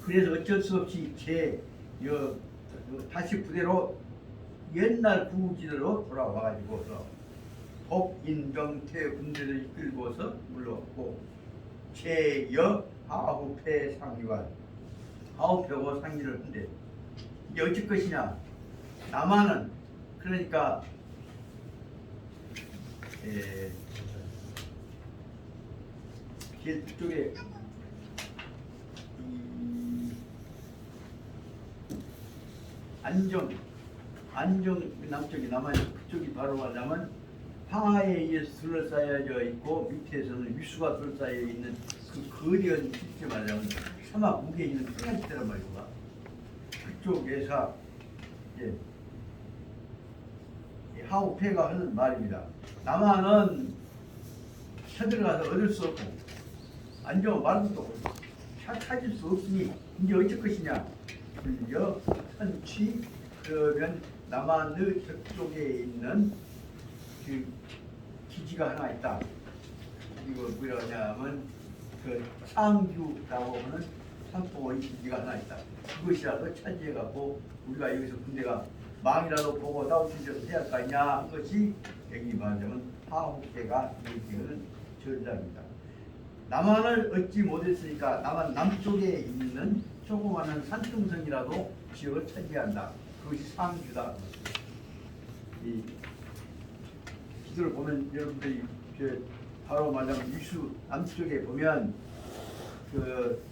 그래서 어쩔 수 없이 다시 부대로 옛날 구지대로 돌아와가지고 복인병퇴 군대를 이끌고서 물러왔고 최여 하후패 상위관 하후패고 상위를 한대. 이게 어쩔 것이냐? 남한은 그러니까 그쪽에 안정 남쪽이 남한 그쪽이 바로 말하면 황하에 의해서 둘러싸여져 있고 밑에서는 위수가 둘러싸여 있는 그 거대한 실제 말하자면 사막 무게에 있는 평양지대란 말이구나. 그쪽에서 하우페가 하는 말입니다. 남한은 쳐들어가서 얻을 수 없고 안정은 말도 없고 찾을 수 없으니 이제 어쩔 것이냐? 불려 선취. 그러면 남한의 저쪽에 있는 그 기지가 하나 있다. 이거 뭐냐면 그 상주라고 하는 상포의 기지가 하나 있다. 그것이라도 차지해갖고 우리가 여기서 군대가 망이라도 보고 나오신데서 해야 할 거 아니냐 한 것이 여기 말하자면 하우페가 얘기하는 전략입니다. 남한을 얻지 못했으니까 남한 남쪽에 있는 조그마한 산등성이라도 지역을 차지한다. 그것이 상주다. 이 기도를 보면 여러분들이 바로 말하자면 위수 남쪽에 보면 그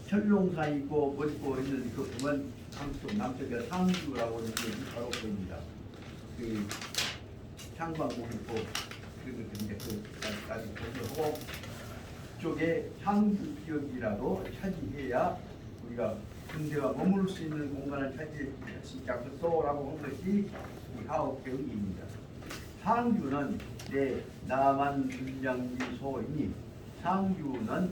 철롱산 있고 뭐 있고 있는 그 보면 남쪽에 상주라고 하는 게 바로 보입니다. 그 창방공 있고 그까지 보고 그쪽에 상주 지역이라도 차지해야 우리가 군대가 머물 수 있는 공간을 차지할 수 있지 않겠소라고 한 것이 하우페의 의미입니다. 상주는 남한 군장지소이니 상주는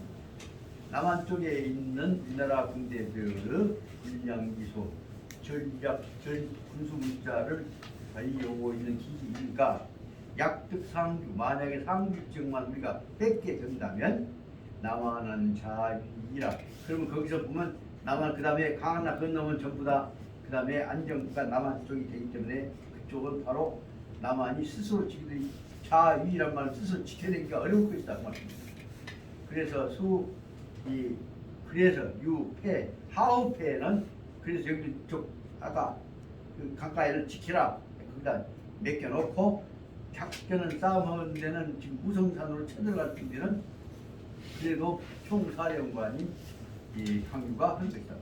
남한 쪽에 있는 우리나라 군대들의 군장지소 군수 문자를 달리고 있는 기지니까 약득 상주 만약에 상주 지역만 우리가 뺏게 된다면 남한은 자위이라. 그러면 거기서 보면 남한 그 다음에 강하나 건너면 전부 다 그 다음에 안정부가 남한 쪽이 되기 때문에 그쪽은 바로 남한이 스스로 지키는 자위란 말을 스스로 지켜내기가 어려울 것이다 그 말입니다. 그래서 그래서 유패 하우패는 그래서 여기 쪽 아까 그 강가에를 지키라 거기다 맡겨놓고 작전은 싸움하는 데는 지금 우성산으로 쳐들어갈 준비는 그래도 총사령관이 이 강유가 한 것이다.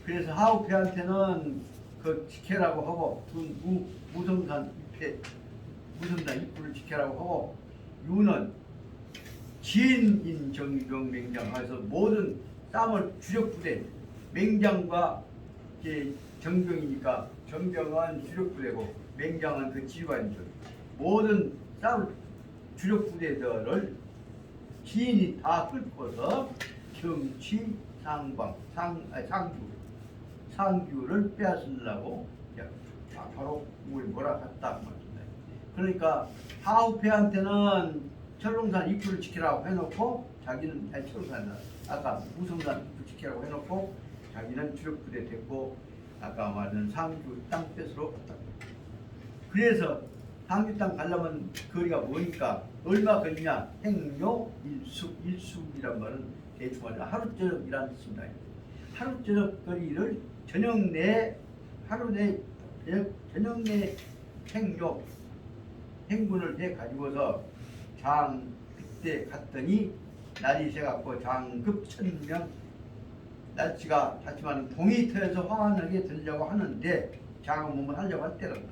그래서 하우패한테는 그 지켜라고 하고 무성산 입구를 지켜라고 하고 유는 진인 정병 맹장하여서 모든 싸움을 주력 부대 맹장과 이제 정병이니까 정병은 주력 부대고 맹장은 그 지휘관이죠. 모든 싸움 주력 부대들을 지인이 다 끌고서 경치 상방 상주를 빼앗으려고 바로 우리 몰아갔다 말입니다. 그러니까 하우패한테는 철롱산 입구를 지키라고 해놓고 자기는 철롱산 아까 무성산 입구 지키라고 해놓고 자기는 주력 부대 됐고 아까 말한 상주 땅 뺏으러 갔다. 그래서 상주 땅 가려면 거리가 뭐니까 얼마 걸리냐? 행료 일숙이란 말은 대충 말해 하루 저녁이라는 뜻입니다. 하루 저녁 거리를 저녁 내 행군을 해 가지고서 그때 갔더니 날이 새갖고 장급 1000명 날씨가 하지만 동이 터여서 환하게 들려고 하는데 장은 몸을 하려고 할 때란다.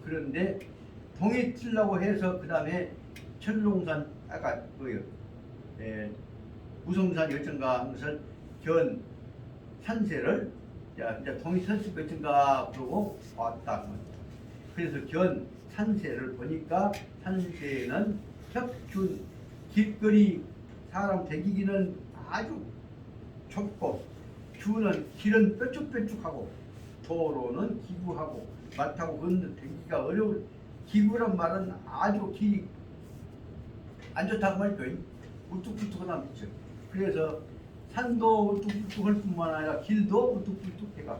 그런데 동이 틀려고 해서 그 다음에 철롱산 아까 무성산 여천가 한 것을 견 산세를 이제 동이 설수 몇인가 그러고 왔다. 그래서 견 산세를 보니까 산세는 혁준 길거리 사람 대기기는 아주 좁고 주는 길은 뾰족뾰족하고 도로는 기구하고 말 타고 걷는 대기가 어려울 기구란 말은 아주 길이 안 좋다고 말이죠. 울뚝불뚝하다 미쳐. 그래서 산도 울뚝불뚝할 뿐만 아니라 길도 울뚝불뚝해가.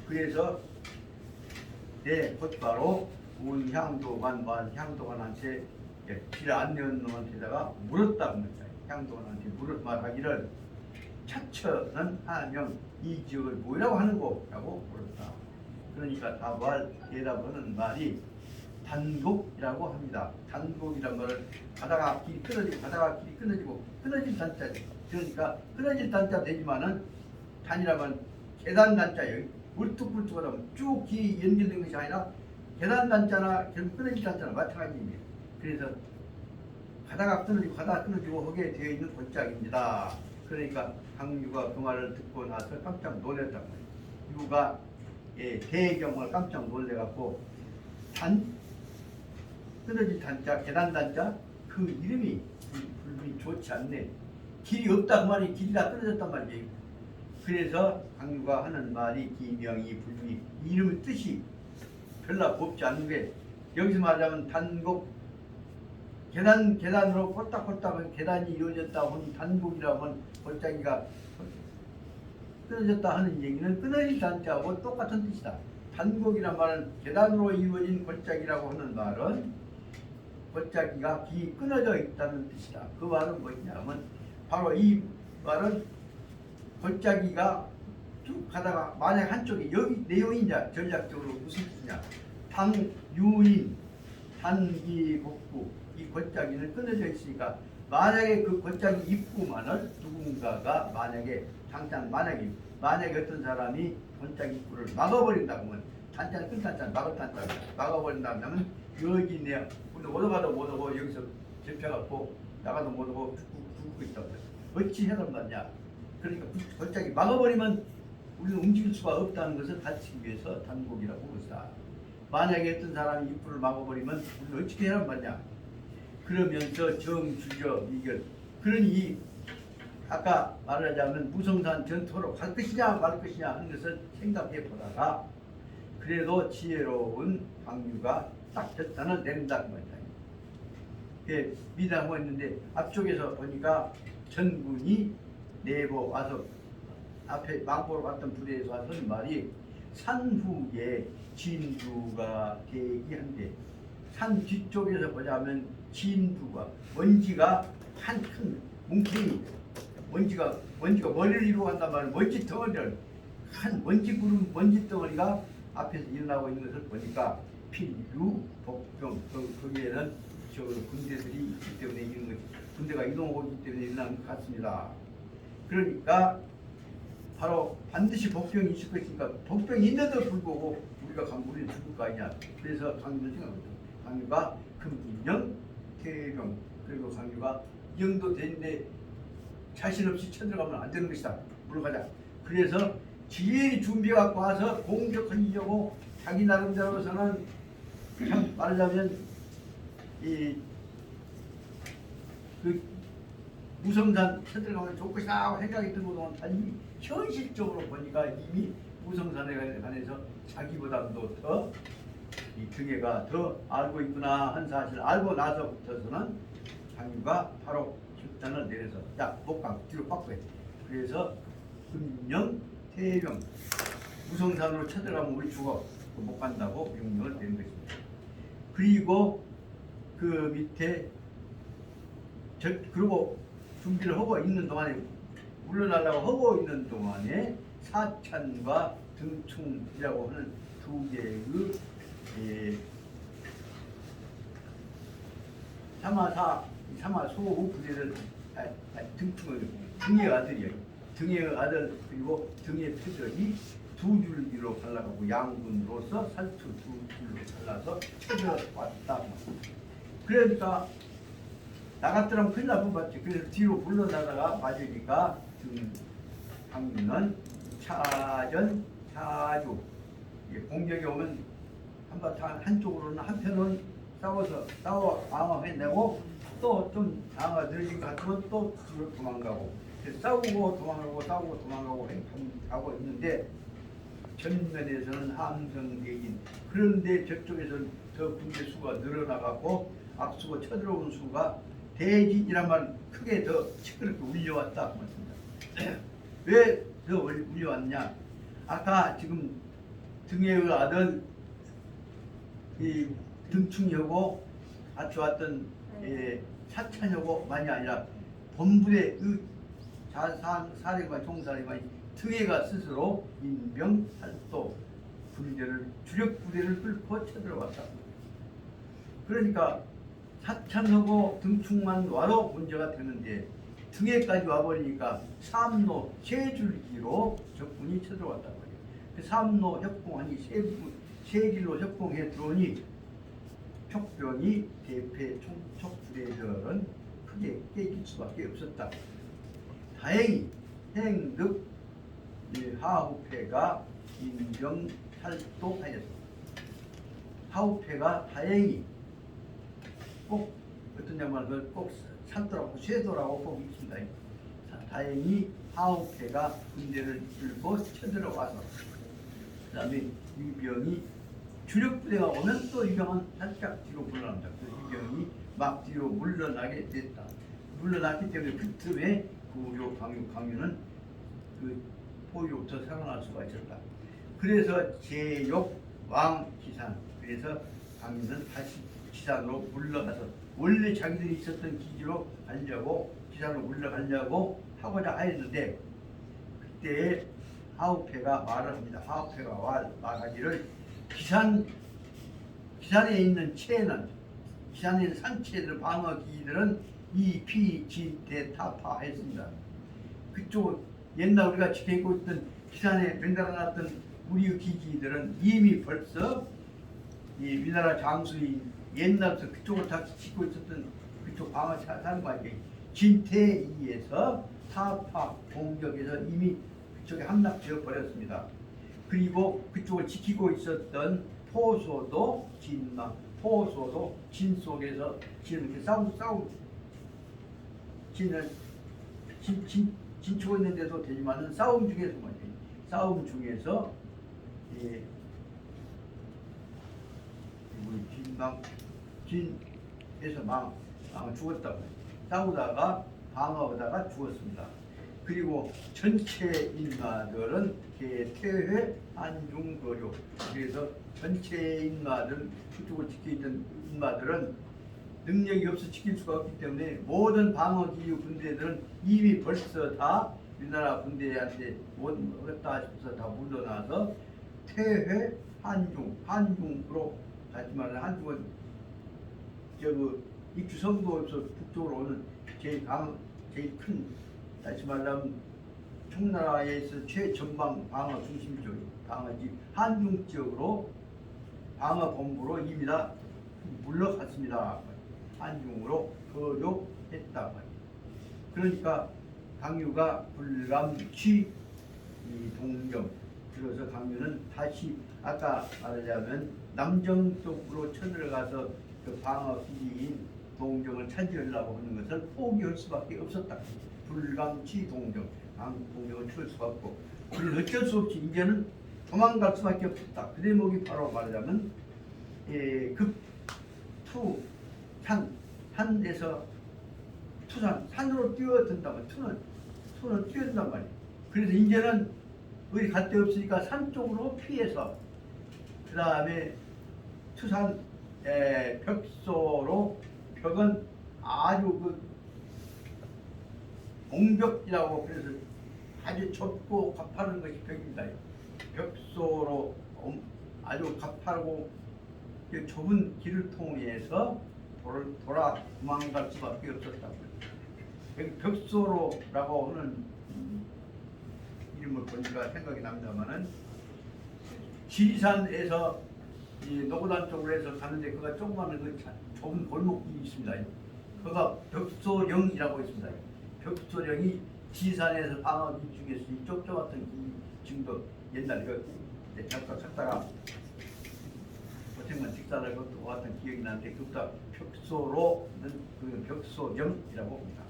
그래서 내 곧바로 온 향도관한테 길 안내한 놈한테다가 물었다고 말이야. 향도관한테 물을 말하기를 차처는 하명 이 지역을 뭐라고 하는고? 라고 물었다. 그러니까 대답하는 말이 단곡이라고 합니다. 단곡이란 말을 가다가 길이 끊어지고 가다가 길이 끊어지고 끊어질 단자지. 그러니까 끊어질 단자 되지만은 단이라면 계단 단자예요. 울뚝불뚝하다 쭉 길이 연결된 것이 아니라 계단 단자나 결국 끊어질 단자나 마찬가지입니다. 그래서 가다가 끊어지고 하게 되어 있는 골짜기입니다. 그러니까 강유가 그 말을 듣고 나서 깜짝 놀랐단 말이에요. 유가 대경을 깜짝 놀래갖고 끊어진 단자, 계단 단자 그 이름이 좋지 않네. 길이 없다 그 말이 길이 다 끊어졌단 말이에요. 그래서 강유가 하는 말이 기명이 불명이 이름의 뜻이 별로 곱지 않은 게 여기서 말하자면 단곡 계단으로 꼴딱꼴딱 계단이 이루어졌다 하는 단곡이라고 하면 골짜기가 끊어졌다 하는 얘기는 끊어질 단자하고 똑같은 뜻이다. 단곡이란 말은 계단으로 이루어진 골짜기라고 하는 말은 골짜기가 길이 끊어져 있다는 뜻이다. 그 말은 뭐냐면 바로 이 말은 골짜기가 쭉 가다가 만약 한쪽에 여기 내용이 이제 전략적으로 무슨 뜻이냐 당유인 단기복부 이 골짜기는 끊어져 있으니까 만약에 그 골짜기 입구만을 누군가가 만약에 어떤 사람이 골짜기 입구를 막아버린다고 하면 단자는 큰 단자는 막아버린다면 여기 내 오도가도 못 오고 여기서 접혀갖고 나가도 못 오고 죽고 있다고 해요. 어찌 해야 맞냐. 그러니까 골짜기 막아버리면 우리는 움직일 수가 없다는 것을 가르치기 위해서 단곡이라고 합니다. 만약에 어떤 사람이 입구를 막아버리면 우리는 어떻게 해야 맞냐. 그러면서 정주저 이결 그러니 아까 말하자면 무성산 전투로 갈 것이냐 말 것이냐 하는 것을 생각해 보다가 그래도 지혜로운 강유가 딱 결단을 내린다는 겁니다. 미담하고 있는데 앞쪽에서 보니까 전군이 내보 와서 앞에 망보로 갔던 부대에서 하던 말이 산후에 진두가 대기한데 산 뒤쪽에서 보자면 진두가 먼지가 한 큰 뭉탱이 먼지가 머리를 이루고 간단 말이에요. 먼지 덩어리를 한 먼지 덩어리가 앞에서 일어나고 있는 것을 보니까 필유 복병 거기에는 저 군대들이 있기 때문에 이런 것 군대가 이동하고 있기 때문에 일어난 것 같습니다. 그러니까 바로 반드시 복병이 있을 것이니까 복병이 있는데도 불구하고 우리가 우리는 죽을 거 아니냐. 그래서 강유는 생각합니다. 강유가 금인령 태병 그리고 강유가 영도 되는데 자신 없이 쳐들어가면 안 되는 것이다. 물러가자. 그래서 지혜히 준비해갖고 와서 공격하려고 자기 나름대로서는 참 말하자면 그 무성산 쳐들어가면 좋을 것이다 하고 생각이 들고도 아니 현실적으로 보니까 이미 무성산에 관해서 자기보다도 더 이 등에가 더 알고 있구나 한 사실을 알고 나서부터서는 강유가 바로 결단을 내려서 야 목강 뒤로 바꿔야 돼. 그래서 금령 태병 무성산으로 쳐들어가면 우리 죽어 못 간다고 명령을 내린 것입니다. 그리고 그 밑에 그리고 준비를 하고 있는 동안에 물러나려고 하고 있는 동안에 사찬과 등충이라고 하는 두 개의 사마소호 부대를 등충을 등의 아들이에요. 등의 아들 그리고 등의 표적이 두 줄기로 갈라가고 양군으로서 살투 두 줄로 갈라서 쳐들어왔다. 그러니까 나갔더라면 큰일 날 뻔봤지. 그래서 뒤로 물러나다가 맞으니까 강유는 차전 차주 공격이 오면 한쪽으로는 한편은 싸워 방어해내고 또 좀 방어가 늘어진 것 같으면 또 뒤로 도망가고 싸우고 도망가고 하고 있는데 전면에서는 함성대긴 그런데 저쪽에서는 저 군대 수가 늘어나가고 앞서고 쳐들어온 수가 대진이란 말은 크게 더 시끄럽게 울려왔다 그 말씀입니다. 왜 더 울려왔냐? 아까 지금 등에 의하던 이 등충이하고 같이 왔던 사찬이하고만이 아니라 본부의 사령관 총사령관이 등해가 스스로 인병살도 군대를 주력 부대를 뚫고 쳐들어왔다. 그러니까 사찬하고 등충만 와도 문제가 되는데 등해까지 와버리니까 삼로 세 줄기로 적군이 쳐들어왔단 말이에요. 그 삼로 협공하니 세 길로 협공해 들어오니 촉병이 대패 총척 부대들은 크게 깨질 수밖에 없었다. 다행히 행득 하우패가 인병살도하였습니다. 하우패가 다행히 꼭 어떤 양반은 꼭 산도라고 쇄도라고 꼭 있습니다. 다행히 하우패가 군대를 들고 쳐들어와서 그 다음에 이병이 주력 부대가 오면 또 이병은 살짝 뒤로 물러납니다. 그래서 이병이 막 뒤로 물러나게 됐다. 물러났기 때문에 그 틈에 구려 강유는 그 포위로부터 살아날 수가 있었다. 그래서 제욕 왕 기산, 그래서 강유는 다시 기산으로 물러가서 원래 자기들이 있었던 기지로 가려고 기산으로 물러가려고 하고자 하였는데 그때 하우패가 말을 합니다. 하우패가 말하기를 기산에 있는 체는 기산에 있는 산체들 방어 기지들은 이 피진대 타파했습니다. 그쪽 옛날 우리가 지키고 있던 기산에 bendar아놨던 우리 기지들은 이미 벌써 이 우리나라 장수인 옛날부터 그쪽을 다 지키고 있었던 그쪽 방어 사령관이 진태이에서 타파 공격에서 이미 그쪽에 함락되어 버렸습니다. 그리고 그쪽을 지키고 있었던 포소도 진 속에서 지금 이렇게 진치고 있는데도 되지만은 싸움 중에서 진에서 죽었다고 싸우다가 방어하다가 죽었습니다. 그리고 전체 인마들은 개퇴회 한중거료, 그래서 전체 인마들 그쪽을 지키던 인마들은 능력이 없어 지킬 수가 없기 때문에 모든 방어기유 군대들은 이미 벌써 다 우리나라 군대한테 못했다 싶어서 다 물러나서 퇴회 한중으로 갔지만 한중은 익주 성도에서 북쪽으로 오는 제일 큰 다시 말하면 청나라에서 최전방 방어 중심 지역 방어지 한중 지역으로 방어 본부로 이미 다 물러갔습니다. 한중으로 거류했다. 그러니까 강유가 불감취 동경, 그래서 강유는 다시 아까 말하자면 남정 쪽으로 쳐들어가서 그 방어 기지인 동정을 차지하려고 하는 것을 포기할 수밖에 없었다. 불감취 동정, 동정을 치울 수가 없고, 그래서 어쩔 수 없이 이제는 도망갈 수밖에 없었다. 그 대목이 바로 말하자면 산에서 산으로 뛰어든단 말이에요. 투는 뛰어든단 말이에요. 그래서 이제는 어디 갈 데 없으니까 산 쪽으로 피해서 그 다음에 투산 벽소로, 벽은 아주 공벽이라고 그래서 아주 좁고 가파른 것이 벽입니다. 벽소로 아주 가파르고 좁은 길을 통해서 돌아 도망갈 수밖에 없었다고요. 여기 벽소로라고 하는 이름을 보니까 생각이 납니다만은 지리산에서 이 노고단 쪽으로 해서 가는데 그가 조그마한 그 좁은 골목길이 있습니다. 그가 벽소령이라고 있습니다. 벽소령이 지리산에서 방어기 중에서 이 좁좁았던 이 지금도 옛날에 잠깐 갔다가 고생만 직사를 걷고 왔던 기억이 나는데 그보다 벽소로는 그 벽소령이라고 합니다.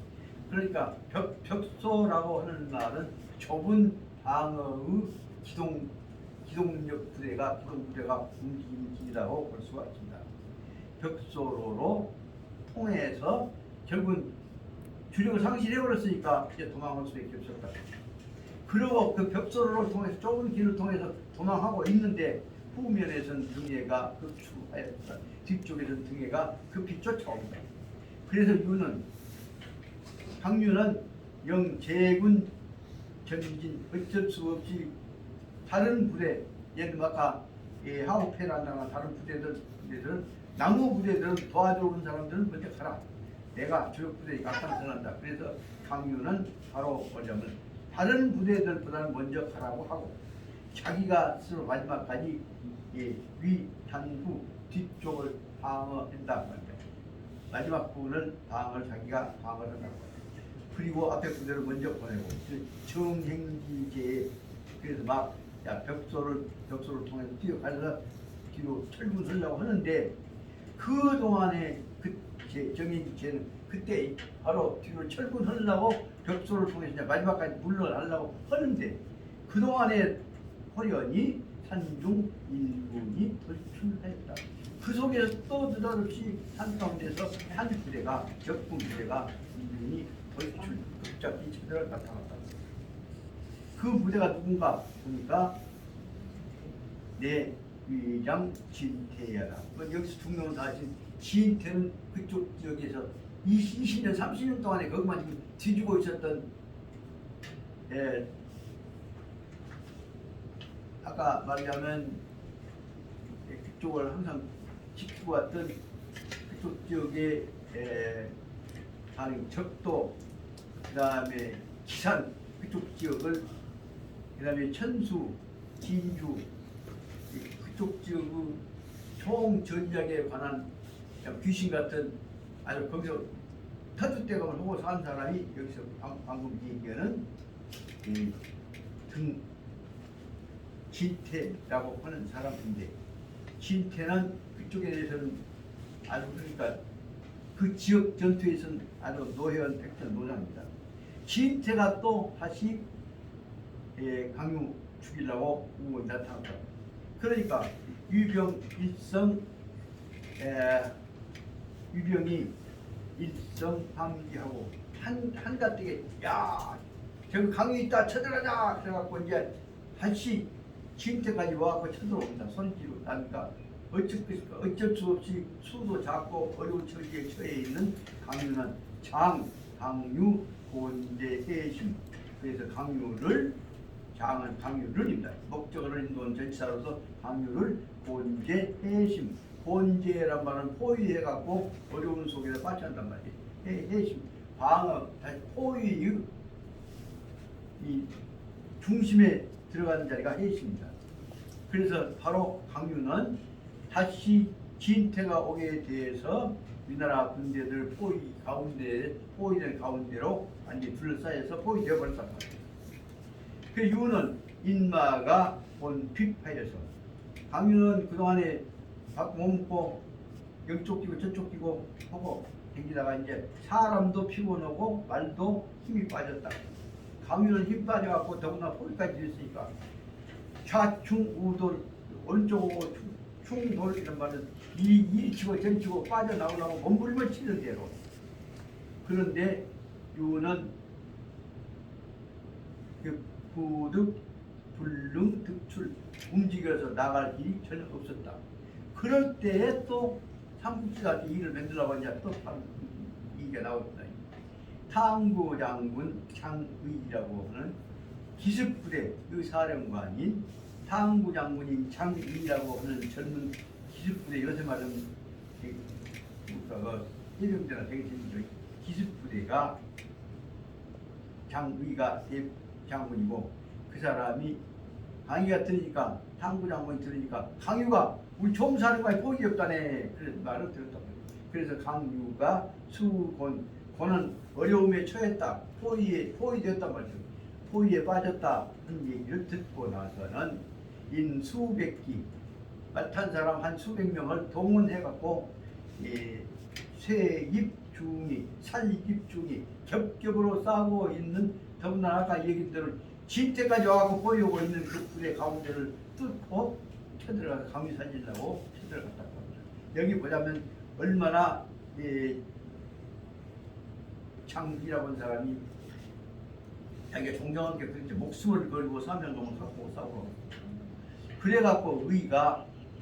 그러니까 벽소라고 하는 말은 좁은 방어의 기동력 부대가 움직이는 길이라고 볼 수가 있습니다. 벽소로로 통해서 결국은 주력을 상실해버렸으니까 이제 도망할 수밖에 없었다. 그리고 그 벽소로를 통해서 좁은 길을 통해서 도망하고 있는데 후면에선 등해가 급추하였다. 뒤쪽에선 등해가 급히 쫓아옵니다. 그래서 강유는 영제군 전진 어쩔 수 없이 다른 부대, 예를 들면 아까 하우페란다나 다른 부대들은 나무 부대들은 도와주러 온 사람들은 먼저 가라. 내가 주력 부대에 앞장서는다. 그래서 강유는 바로 뭐냐면 다른 부대들보다는 먼저 가라고 하고 자기가 스스로 마지막까지 위, 단후, 뒤쪽을 방어한다 말이야. 마지막 부분을 방어를 자기가 방어를 한다고 해요. 그리고 앞에 부대를 먼저 보내고 정행기제에 그래서 막 벽소를 통해서 뛰어가서 뒤로 철분 쓰려고 하는데 그 동안에 정행기제는 그때 바로 뒤로 철분 하려고 벽소를 통해서 마지막까지 물러나려고 하는데 그 동안에 호련히 산중 일군이 돌출했다. 그 속에서 또 느닷없이 산 가운데서 한 부대가 적군 부대가 일군이 돌출 급작히 제대로 나타났다. 그 부대가 누군가 보니까 내 위장 진태야라. 여기서 중요한 사실 진태는 그쪽 지역에서 20년 30년 동안에 거기만 지금 뒤지고 있었던 아까 말하자면 그쪽을 항상 지키고 왔던 그쪽 지역의 적도, 그 다음에 기산 그쪽 지역을, 그 다음에 천수, 진주 그쪽 지역의 총 전략에 관한 귀신 같은 아주 거기서 터줏대감을 하고 산 사람이 여기서 방금 얘기하는 등 진태라고 하는 사람인데 진태는 그쪽에 대해서는 아주 그러니까 그 지역 전투에서는 아주 노회원 백전 노장입니다. 진태가 또 다시 강유 죽이려고 나타났다. 그러니까 유병이 일성함기하고 한가득에 야 저기 강유 있다 쳐들어가자 그래갖고 이제 다시 진태까지 와갖고 쳐들어옵니다. 손길로 나니까 어쩔 수 없이 수도 작고 어려운 처지에 처해 있는 강유는 강유 곤제 해심. 그래서 장은 강유를입니다. 목적어를 인도한 전치사로서 강유를 곤제 해심. 곤제란 말은 포위해갖고 어려운 속에서 빠져한단 말이에요. 해심. 방어, 포위의 이 중심에 들어가는 자리가 해심입니다. 그래서 바로 강유는 다시 진태가 오게 대해서 우리나라 군대들 포위된 가운데로 완전히 둘러싸여서 포위되어 버렸단 말이에요. 그 이유는 인마가 본핍하여서 강유는 그동안에 밥 못 먹고 여쪽 끼고 저쪽 끼고 하고 댕기다가 이제 사람도 피곤하고 말도 힘이 빠졌다. 강유는 힘 빠져갖고 더구나 포위까지 됐으니까 좌충우돌 오른쪽으로 충돌 이런 말은 이리 치고 저리 치고 빠져나오려고 몸부림을 치는 대로. 그런데 유는 부득 불능 득출 움직여서 나갈 길이 전혀 없었다. 그럴 때에 또 삼국지가 일을 만들라고 하냐 또 이게 나옵니다. 탕구 장군 장의라고 하는 기습부대 사령관인 탕구 장군인 장의라고 하는 젊은 기습부대 요새 말하는 해병대나 되게 재밌는 기습부대가 장의가 장군이고 그 사람이 강유가 들으니까 탕구 장군이 들으니까 강유가 우리 총사령관이 포기 없다네 그런 말을 들었단 말이에요. 그래서 강유가 고는 어려움에 처했다. 포위되었단 말이죠. 포위에 빠졌다 하는 얘기를 듣고 나서는 수백기 맡은 사람 한 수백 명을 동원해갖고 쇠입중이 살입중이 겹겹으로 싸우고 있는 더구나 아까 얘기한 대로 진태까지 와갖고 포위하고 있는 그 부대 가운데를 뚫고 쳐들어가서 강유 살리려고 쳐들어갔다고 합니다. 여기 보자면 얼마나 장비라고 하는 사람이 자기가 존경하게 그렇게 목숨을 걸고 사명감을 갖고 싸우러 그래갖고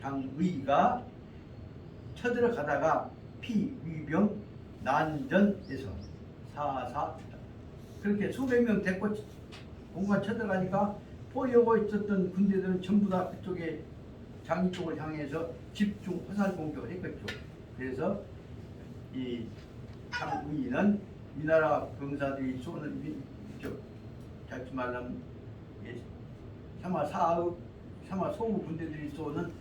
장의가 쳐들어가다가 피위병 난전에서 사사 그렇게 수백 명 데리고 공간 쳐들어가니까 보려고 있었던 군대들은 전부 다 그쪽에 장이 쪽을 향해서 집중 화살 공격을 했겠죠. 그래서 이 장의는 위나라 병사들이 쏘는 자칫 말하면 사마 소부 군대들이 쏘는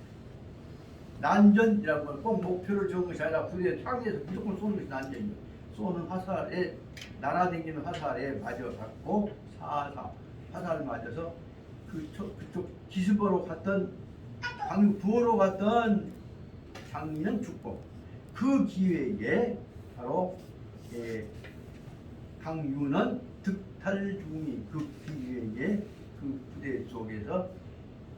난전이라고 하면 꼭 목표를 정한 것이 아니라 부대에 상에서 무조건 쏘는 것이 난전이에요. 쏘는 화살에 날아다니는 화살에 맞아갖고 화살 맞아서 그쪽 기습으로 갔던 강유 부호로 갔던 장리는 죽고 그 기회에 바로 강유는 득탈 중이 그 기회에 그 부대 속에서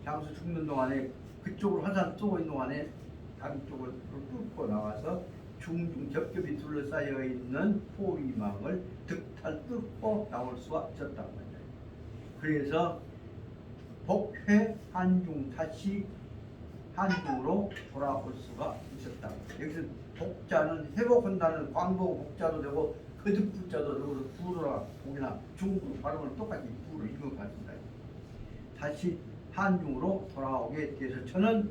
장수 죽는 동안에 그쪽으로 화살 쏘고 있는 동안에 다른 쪽을 뚫고 나와서 중중 겹겹이 둘러싸여 있는 포위망을 득탈 뚫고 나올 수가 있었단 말이에요. 그래서 복회 한중 다시 한중으로 돌아올 수가 있었다. 여기서 복자는 회복한다는 광복 복자도 되고 거듭 부자도 되고 부르라 복이나 중국 발음을 똑같이 부르 읽은 것 같습니다. 다시 한중으로 돌아오게 돼서 저는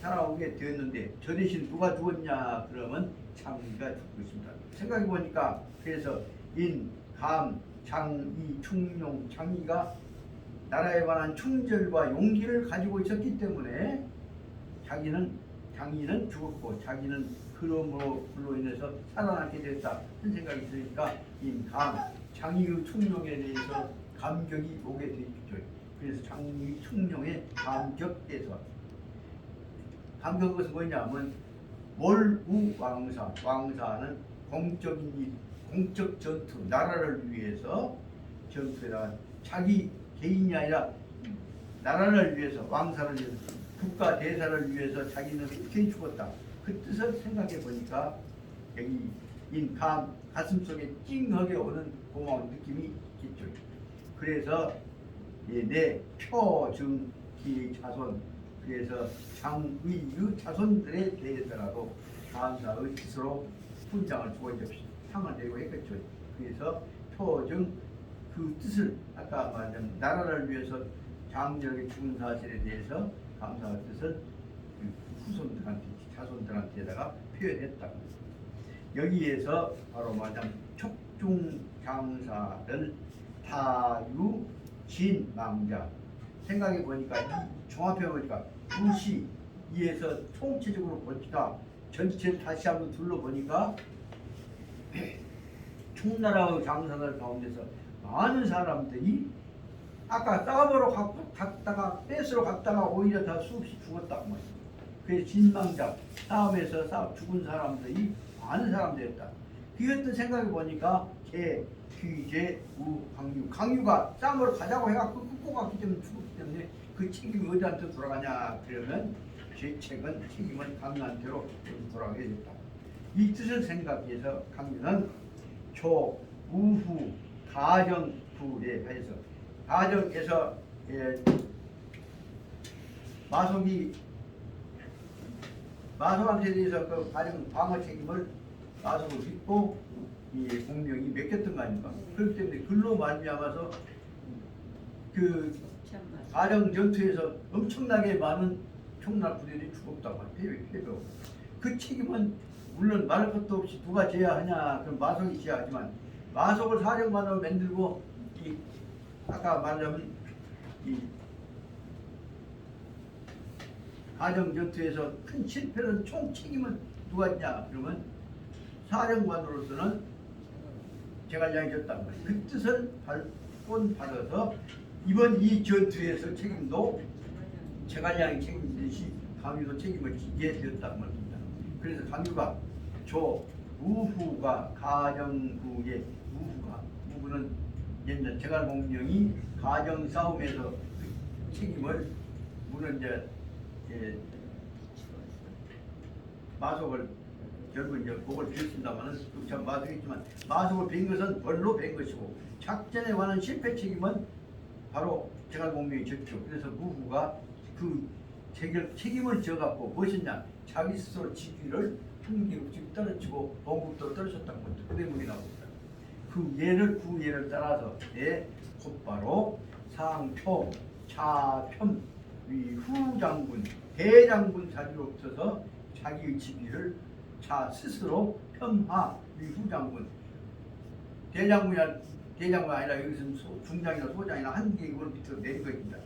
살아오게 되었는데 저 대신 누가 죽었냐 그러면 장의가 죽고 있습니다. 생각해 보니까 그래서 인, 감, 장의, 충용, 장의가 나라에 관한 충절과 용기를 가지고 있었기 때문에 장의는 죽었고 자기는 그럼으로 인해서 살아남게 됐다 하는 생각이 드니까 인, 감, 장의의 충용에 대해서 감격이 오게 되죠. 그래서 장의 충용의 감격에서 감격은 것은 뭐냐면 몰우왕사 왕사는 공적인 일, 공적 전투 나라를 위해서 전투에다가 자기 개인이 아니라 나라를 위해서 왕사를 위해서 국가 대사를 위해서 자기는 이렇게 죽었다 그 뜻을 생각해 보니까 여기 인감 가슴속에 찡하게 오는 고마운 느낌이 있겠죠. 그래서 내 표증기 자손 그래서 장의의 자손들에 대해서라도 감사의 뜻으로 훈장을 주고 이제 상을 내고 했겠죠. 그래서 표증 그 뜻을 아까 말한 나라를 위해서 장렬하게 죽은 사실에 대해서 감사의 뜻을 후손들한테 자손들한테다가 표현했다. 여기에서 바로 말하자면 촉중장사를 타유진망자 생각해 보니까 이 종합해 보니까 무시 이에서 총체적으로 보니까 전체를 다시 한번 둘러보니까 총나라의 장사들 가운데서 많은 사람들이 아까 싸움으로 갔다가 뺏으러 갔다가 오히려 다 수없이 죽었다고 말이에요. 그래서 진망자 싸움에서 죽은 사람들이 많은 사람들이었다. 그것도 생각해 보니까 개, 귀제, 우, 강유가 싸움으로 가자고 해갖고 끌고 갔기 때문에 죽었기 때문에 그 책임이 어디한테 돌아가냐 그러면 책임은 강유한테로 돌아가게 됐다. 이 뜻을 생각해서 강유는 초, 우후, 가정, 부에 해서 가정에서 마속한테 대해서 그 가정 방어 책임을 마속을 믿고 이 공명이 맡겼던 거 아닙니까? 그렇기 때문에 글로 말미암아서 그 가정 전투에서 엄청나게 많은 총날 부대들이 죽었다고 해요. 그 책임은 물론 말할 것도 없이 누가 져야 하냐 그럼 마속이 져야 하지만 마속을 사령관으로 만들고 이 아까 말하자면 이 가정 전투에서 큰 실패는 총 책임은 누가 있냐 그러면 사령관으로서는 제갈량이 졌단 말이에요. 그 뜻을 받아서 이번 이 전투에서 책임도 제갈량이 책임지듯이 강유도 책임을 지게 되었단 말입니다. 그래서 강유가 우후가 가정부의 우후는 옛날 제갈공명이 가정 싸움에서 그 책임을 물론 이제 마속을 결국 이제 목을 비웠습니다만은 참 마속이지만 마속을 빈 것은 벌로 빈 것이고 작전에 관한 실패 책임은 바로 제갈공명이 졌죠. 그래서 무후가 그 책임을 져갖고 무엇이냐 자기 스스로 직위를 한계급씩 떨어지고 동국도 떨어졌다는 것도 그 대목이 나옵니다. 그 예를 따라서 곧바로 상표 차편 위후 장군 대장군 자리로 없어서 자기의 직위를 자 스스로 편하 위후 장군 대장군이 아니라 여기서는 중장이나 소장이나 한 계급을 밑으로 내린 것입니다.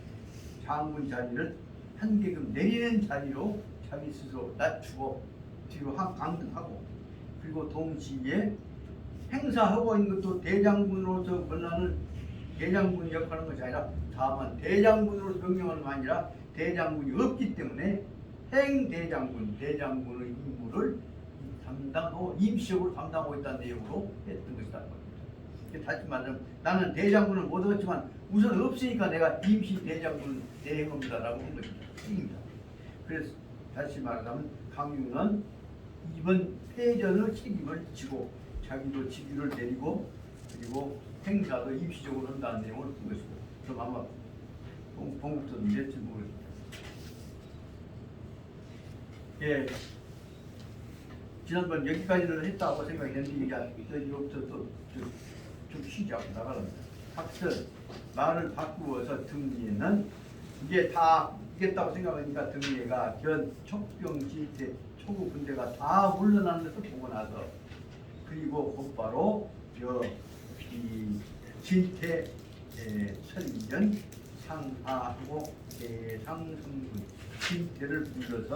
장군 자리를 한 계급 내리는 자리로 자기 스스로 낮추고 뒤로 강등하고 그리고 동시에 행사하고 있는 것도 대장군으로서 권한을 대장군이 역할하는 것이 아니라 다만 대장군으로서 명령하는 게 아니라 대장군이 없기 때문에 대장군의 임무를 담당하고 임시적으로 담당하고 있다는 내용으로 했던 것이다. 다시 말하면 나는 대장군을 못 얻었지만 우선 없으니까 내가 임시 대장군 대행 겁니다라고 한 것입니다. 그래서 다시 말하면 강유는 이번 패전의 책임을 지고 자기도 직위를 내리고 그리고 행사도 임시적으로 한다는 내용을 본 것이고 그럼 아마 봉국도는 낼지 모르겠습니다. 예, 지난번 여기까지는 했다고 생각했는데 여기부터 좀 쉬자고 나가랍니다. 학설 말을 바꾸어서 등리에는 이게 다 이겠다고 생각하니까 등리에가 견 척병 진태 초구 군대가 다 물러나는 것을 보고 나서 그리고 곧바로 이 진태 천년 상하하고 대상성군 진태를 불러서